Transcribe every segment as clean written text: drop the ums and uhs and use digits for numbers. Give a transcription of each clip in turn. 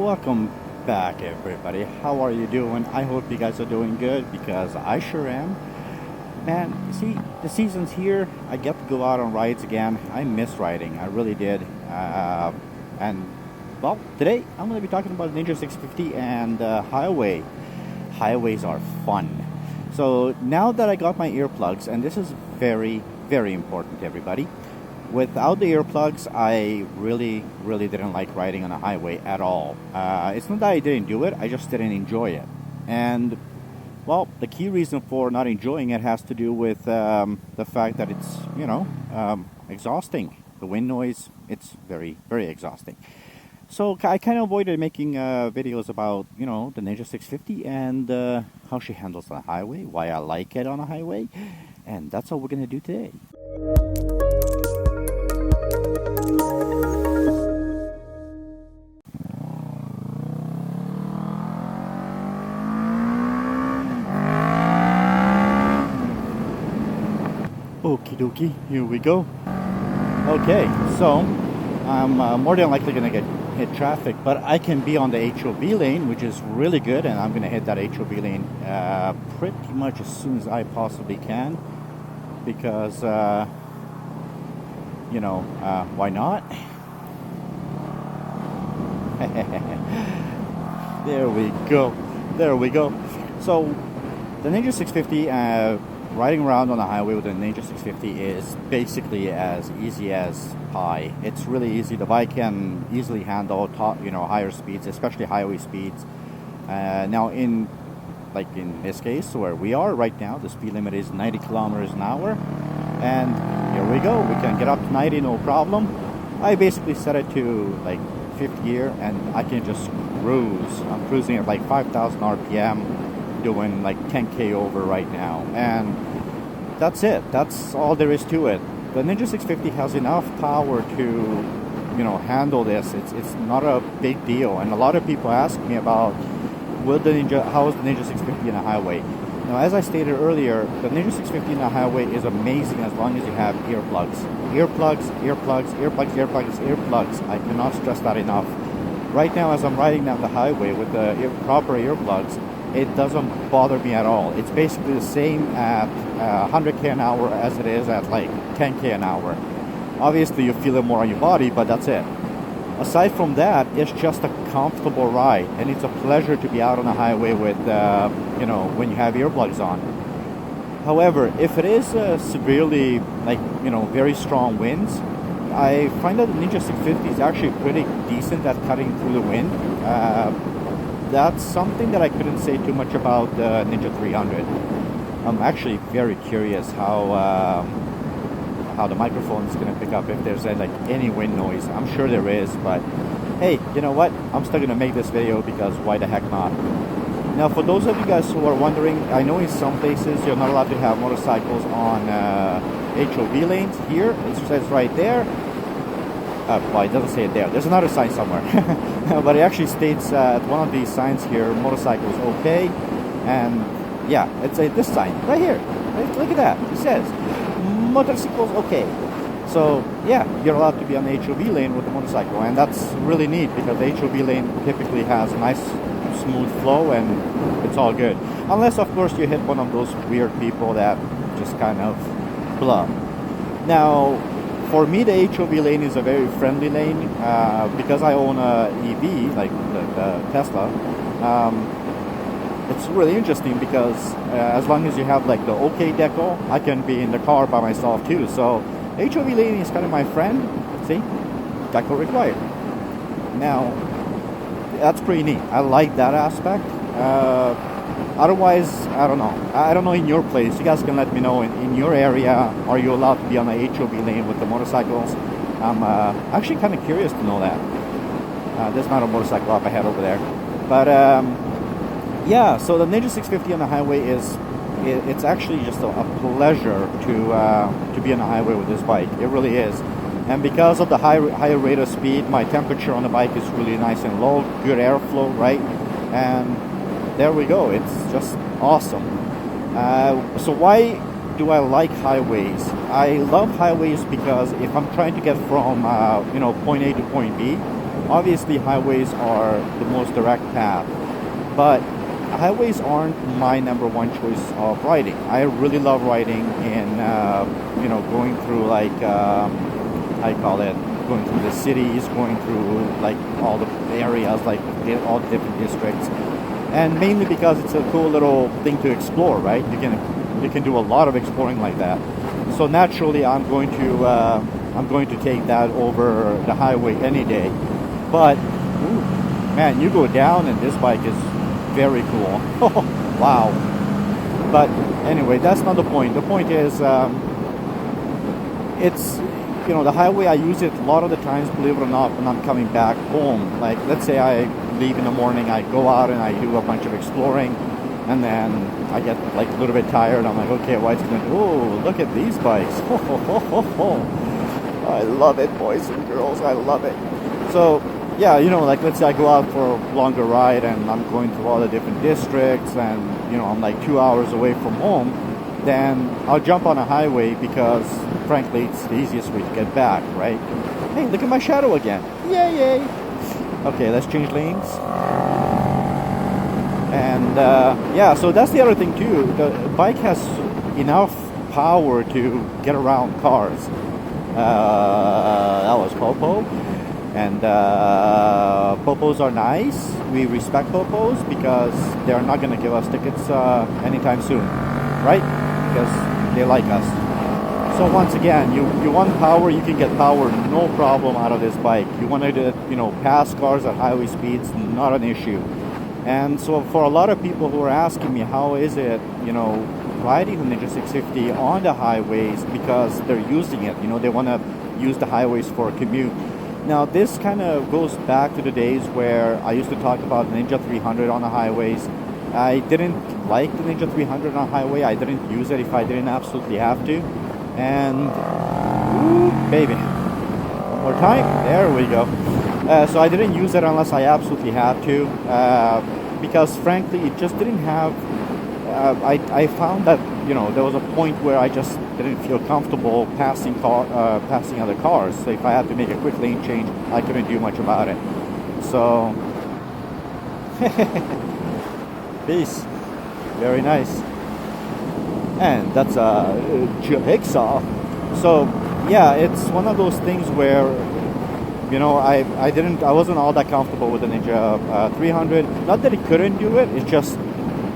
Welcome back, everybody. How are you doing? I hope you guys are doing good because I sure am. Man, see, the season's here. I get to go out on rides again. I miss riding. I really did. And, well, today I'm going to be talking about Ninja 650 and Highway. Highways are fun. So now that I got my earplugs, and this is very, very important, everybody. Without the earplugs, I really, really didn't like riding on a highway at all. It's not that I didn't do it, I just didn't enjoy it. And, well, the key reason for not enjoying it has to do with the fact that it's, exhausting. The wind noise, it's very, very exhausting. So I kind of avoided making videos about, the Ninja 650 and how she handles on a highway, why I like it on a highway. And that's what we're going to do today. Okie dokie, here we go. Okay, so I'm more than likely going to hit traffic, but I can be on the HOV lane, which is really good, and I'm going to hit that HOV lane pretty much as soon as I possibly can, because, why not? There we go. So, the Ninja 650, riding around on the highway with the Ninja 650 is basically as easy as pie. It's really easy. The bike can easily handle higher speeds, especially highway speeds. Now in this case where we are right now, the speed limit is 90 kilometers an hour, and here we go. We can get up to 90 no problem. I basically set it to like fifth gear and I can just cruise. I'm cruising at like 5,000 RPM, doing like 10k over right now, and that's it. That's all there is to it. The Ninja 650 has enough power to handle this. It's not a big deal, and a lot of people ask me about how is the Ninja 650 in a highway. Now, as I stated earlier, the Ninja 650 in a highway is amazing as long as you have earplugs. Earplugs. I cannot stress that enough. Right now, as I'm riding down the highway with the proper earplugs, it doesn't bother me at all. It's basically the same at 100k an hour as it is at like 10k an hour. Obviously, you feel it more on your body, but that's it. Aside from that, it's just a comfortable ride, and it's a pleasure to be out on the highway with, when you have earplugs on. However, if it is severely, very strong winds, I find that the Ninja 650 is actually pretty decent at cutting through the wind. That's something that I couldn't say too much about the Ninja 300. I'm actually very curious how the microphone is going to pick up if there's any wind noise. I'm sure there is, but hey, you know what? I'm still going to make this video because why the heck not? Now, for those of you guys who are wondering, I know in some places you're not allowed to have motorcycles on HOV lanes. Here, it says right there. Well, it doesn't say it there. There's another sign somewhere. But it actually states at one of these signs here, motorcycles okay. And yeah, it's this sign right here. Look at that. It says, motorcycles okay. So yeah, you're allowed to be on the HOV lane with the motorcycle. And that's really neat because the HOV lane typically has a nice smooth flow and it's all good. Unless, of course, you hit one of those weird people that just kind of blah. Now, for me, the HOV lane is a very friendly lane because I own a EV, like the Tesla. It's really interesting because as long as you have the OK decal, I can be in the car by myself too. So HOV lane is kind of my friend. See, decal required. Now, that's pretty neat. I like that aspect. Otherwise, I don't know. I don't know in your place. You guys can let me know in your area. Are you allowed to be on the HOV lane with the motorcycles? I'm actually kind of curious to know that. There's not a motorcycle up ahead over there. But yeah, so the Ninja 650 on the highway it's actually just a pleasure to be on the highway with this bike. It really is. And because of the higher rate of speed, my temperature on the bike is really nice and low. Good airflow, right? And there we go. It's just awesome. So why do I like highways? I love highways because if I'm trying to get from point A to point B, Obviously, highways are the most direct path, but highways aren't my number one choice of riding. I really love riding in, going through like, I call it, going through the cities, going through like all the areas, like all the different districts, and mainly because it's a cool little thing to explore, right? You can do a lot of exploring like that. So naturally, I'm going to take that over the highway any day. But ooh, man, you go down, and this bike is very cool. Wow. But anyway, that's not the point. The point is, it's, the highway, I use it a lot of the times, believe it or not, when I'm coming back home. Like, let's say I leave in the morning, I go out and I do a bunch of exploring, and then I get like a little bit tired. I'm like, okay, what's going to do? Oh, look at these bikes. I love it, boys and girls. I love it. So, yeah, like let's say I go out for a longer ride and I'm going through all the different districts, and, I'm like 2 hours away from home, then I'll jump on a highway because, frankly, it's the easiest way to get back, right? Hey, look at my shadow again. Yay! Okay, let's change lanes. And, so that's the other thing, too. The bike has enough power to get around cars. That was Popo. And Popos are nice. We respect Popos because they're not going to give us tickets anytime soon, right? Because they like us. So once again, you want power, you can get power, no problem out of this bike. You want to, pass cars at highway speeds, not an issue. And so for a lot of people who are asking me, how is it, riding the Ninja 650 on the highways, because they're using it, they want to use the highways for a commute. Now, this kind of goes back to the days where I used to talk about Ninja 300 on the highways. I didn't like the Ninja 300 on the highway. I didn't use it if I didn't absolutely have to. And, ooh, baby. One more time. There we go. So I didn't use it unless I absolutely had to. Because, frankly, it just didn't have... I found that, there was a point where I just didn't feel comfortable passing other cars. So if I had to make a quick lane change, I couldn't do much about it. So, peace. Very nice. And that's a jigsaw. So, yeah, it's one of those things where, I wasn't all that comfortable with the Ninja 300. Not that it couldn't do it, it's just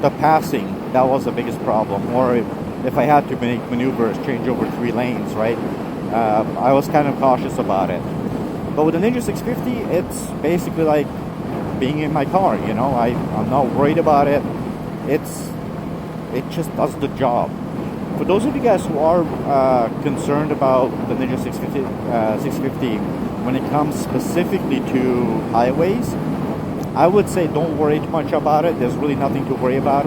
the passing. That was the biggest problem. Or if I had to make maneuvers, change over 3 lanes, right? I was kind of cautious about it. But with the Ninja 650, it's basically like being in my car, I'm not worried about it. It just does the job. For those of you guys who are concerned about the Ninja 650 when it comes specifically to highways, I would say don't worry too much about it. There's really nothing to worry about.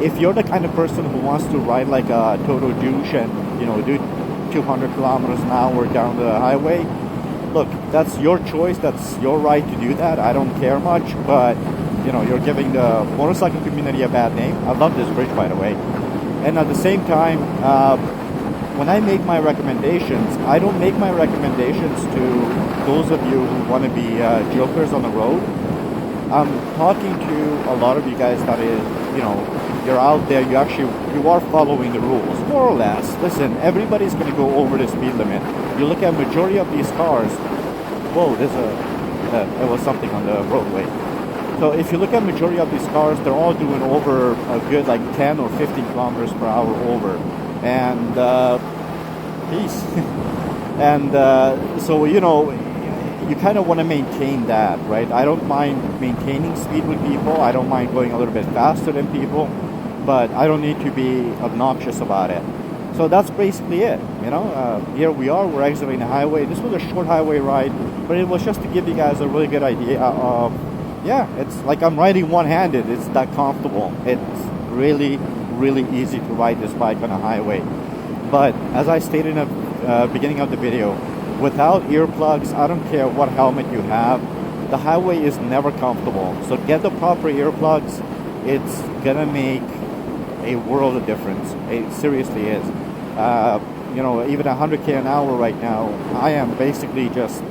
If you're the kind of person who wants to ride like a total douche and, do 200 kilometers an hour down the highway, look, that's your choice. That's your right to do that. I don't care much, but, you're giving the motorcycle community a bad name. I love this bridge, by the way. And at the same time, when I make my recommendations, I don't make my recommendations to those of you who want to be jokers on the road. I'm talking to a lot of you guys that is, you're out there, you are following the rules, more or less. Listen, everybody's going to go over the speed limit. You look at majority of these cars, whoa, there was something on the roadway. So if you look at majority of these cars, they're all doing over a good like 10 or 15 kilometers per hour over. And, peace. And so, you kind of want to maintain that, right? I don't mind maintaining speed with people. I don't mind going a little bit faster than people, but I don't need to be obnoxious about it. So that's basically it, Here we are, we're exiting the highway. This was a short highway ride, but it was just to give you guys a really good idea of, it's like I'm riding one-handed. It's that comfortable. It's really, really easy to ride this bike on a highway. But as I stated in the beginning of the video, without earplugs, I don't care what helmet you have, the highway is never comfortable. So get the proper earplugs. It's gonna make a world of difference. It seriously is. Even 100k an hour right now, I am basically just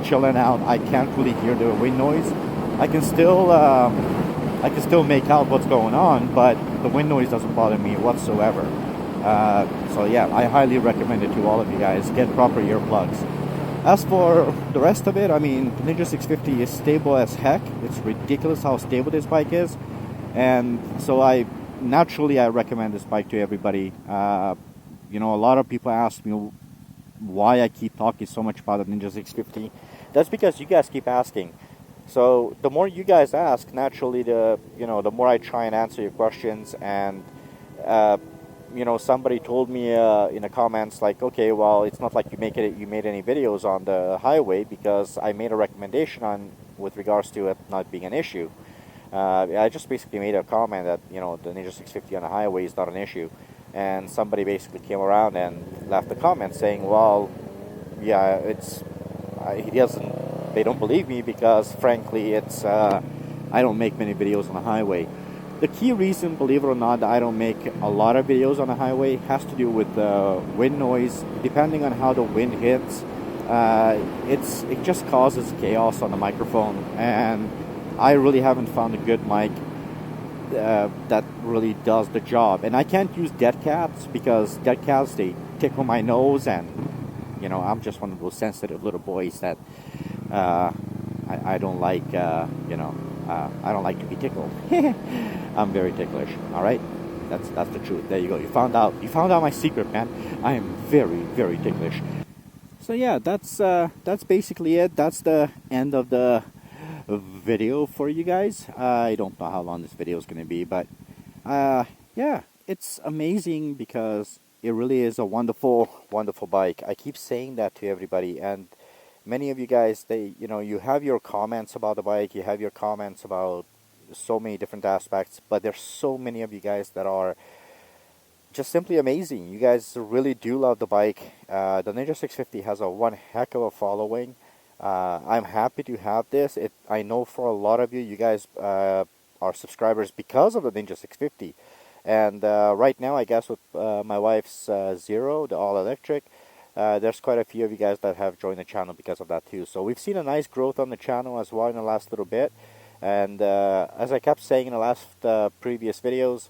chilling out. I can't really hear the wind noise. I can still make out what's going on, but the wind noise doesn't bother me whatsoever. So yeah, I highly recommend it to all of you guys. Get proper earplugs. As for the rest of it, I mean, the Ninja 650 is stable as heck. It's ridiculous how stable this bike is, and so I recommend this bike to everybody. You know, a lot of people ask me why I keep talking so much about the Ninja 650. That's because you guys keep asking. So the more you guys ask, naturally, the more I try and answer your questions. And you know, somebody told me in the comments like, okay, well, it's not like you made any videos on the highway, because I made a recommendation on with regards to it not being an issue. I just basically made a comment that, you know, the Ninja 650 on the highway is not an issue, and somebody basically came around and left a comment saying, well, yeah, they don't believe me because, frankly, I don't make many videos on the highway. The key reason, believe it or not, that I don't make a lot of videos on the highway has to do with the wind noise. Depending on how the wind hits, it just causes chaos on the microphone, and I really haven't found a good mic that really does the job. And I can't use dead cats, because dead cats, they tickle my nose, and you know, I'm just one of those sensitive little boys that I don't like, you know, I don't like to be tickled. I'm very ticklish. All right, that's the truth. There you go. You found out my secret, man. I am very, very ticklish. So yeah, that's basically it. That's the end of the video for you guys. I don't know how long this video is going to be, but yeah, it's amazing because it really is a wonderful, wonderful bike. I keep saying that to everybody, and many of you guys, you have your comments about the bike, you have your comments about so many different aspects, but there's so many of you guys that are just simply amazing. You guys really do love the bike. The Ninja 650 has a one heck of a following. I'm happy to have this. I know for a lot of you guys are subscribers because of the Ninja 650. And right now, I guess with my wife's Zero, the all-electric, there's quite a few of you guys that have joined the channel because of that too. So we've seen a nice growth on the channel as well in the last little bit. And as I kept saying in the last previous videos,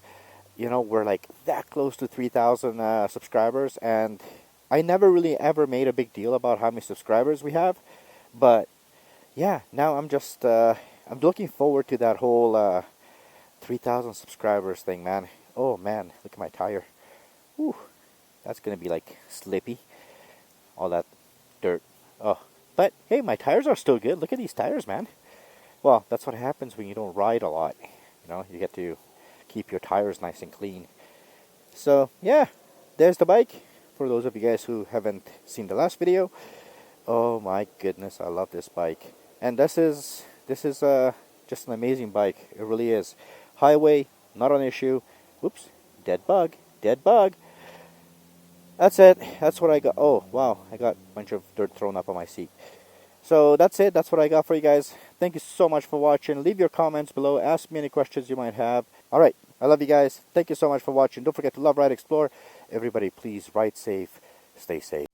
you know, we're like that close to 3,000 subscribers, and I never really ever made a big deal about how many subscribers we have. But yeah, now I'm just I'm looking forward to that whole 3,000 subscribers thing, man. Oh man, look at my tire. Whew, that's gonna be like slippy, all that dirt. Oh, but hey, my tires are still good. Look at these tires, man. Well, that's what happens when you don't ride a lot. You know, you get to keep your tires nice and clean. So yeah, there's the bike. For those of you guys who haven't seen the last video, oh my goodness, I love this bike. And this is just an amazing bike. It really is. Highway, not an issue. Whoops, dead bug. That's it. That's what I got. Oh wow, I got a bunch of dirt thrown up on my seat. So that's it. That's what I got for you guys. Thank you so much for watching. Leave your comments below. Ask me any questions you might have. All right. I love you guys. Thank you so much for watching. Don't forget to love, ride, explore. Everybody, please ride safe. Stay safe.